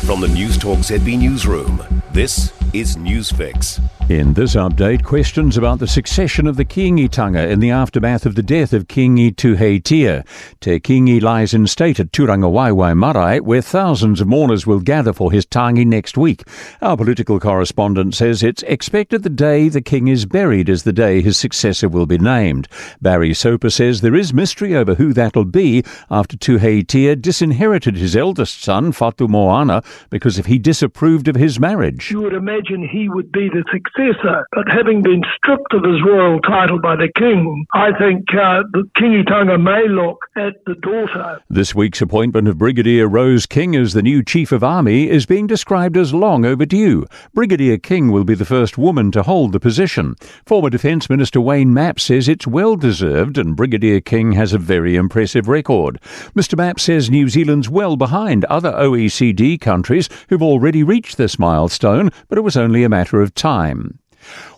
From the Newstalk ZB newsroom, this is Newsfix. In this update, questions about the succession of the Kiingitanga in the aftermath of the death of Kingi Tuheitia. Te Kingi lies in state at Turangawaiwai Marae, where thousands of mourners will gather for his tangi next week. Our political correspondent says it's expected the day the king is buried is the day his successor will be named. Barry Soper says there is mystery over who that'll be after Tuheitia disinherited his eldest son, Fatu Moana, because he disapproved of his marriage. You would imagine he would be the successor, but having been stripped of his royal title by the king, I think the Kiingitanga may look at the daughter. This week's appointment of Brigadier Rose King as the new Chief of Army is being described as long overdue. Brigadier King will be the first woman to hold the position. Former Defence Minister Wayne Mapp says it's well-deserved and Brigadier King has a very impressive record. Mr Mapp says New Zealand's well behind other OECD countries who've already reached this milestone, but it was only a matter of time.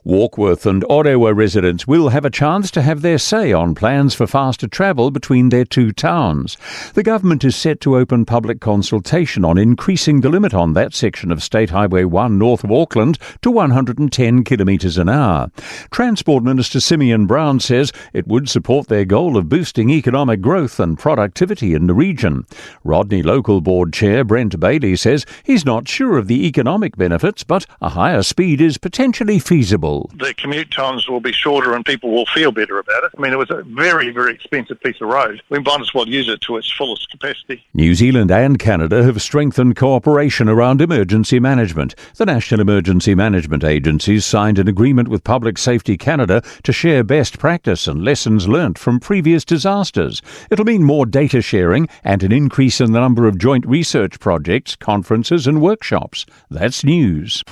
Warkworth and Orewa residents will have a chance to have their say on plans for faster travel between their two towns. The government is set to open public consultation on increasing the limit on that section of State Highway 1 north of Auckland to 110 kilometres an hour. Transport Minister Simeon Brown says it would support their goal of boosting economic growth and productivity in the region. Rodney Local Board Chair Brent Bailey says he's not sure of the economic benefits, but a higher speed is potentially feasible. The commute times will be shorter and people will feel better about it. I mean, it was a very, very expensive piece of road. We might as well use it to its fullest capacity. New Zealand and Canada have strengthened cooperation around emergency management. The National Emergency Management Agencies signed an agreement with Public Safety Canada to share best practice and lessons learnt from previous disasters. It'll mean more data sharing and an increase in the number of joint research projects, conferences and workshops. That's news.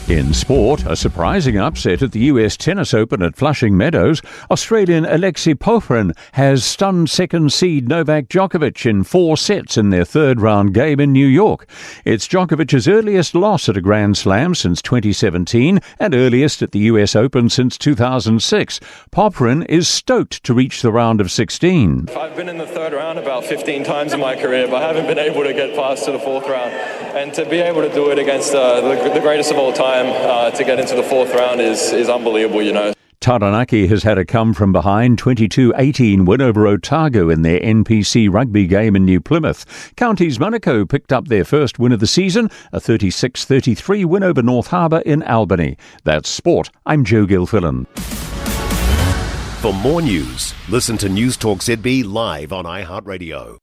In sport, a surprising upset at the US Tennis Open at Flushing Meadows. Australian Alexei Popyrin has stunned second seed Novak Djokovic in 4 sets in their third-round game in New York. It's Djokovic's earliest loss at a Grand Slam since 2017 and earliest at the US Open since 2006. Popyrin is stoked to reach the round of 16. I've been in the third round about 15 times in my career, but I haven't been able to get past to the fourth round. And to be able to do it against the greatest of all time, to get into the fourth round is unbelievable, you know. Taranaki has had a come-from-behind 22-18 win over Otago in their NPC rugby game in New Plymouth. Counties Manukau picked up their first win of the season, a 36-33 win over North Harbour in Albany. That's sport. I'm Joe Gilfillan. For more news, listen to Newstalk ZB live on iHeartRadio.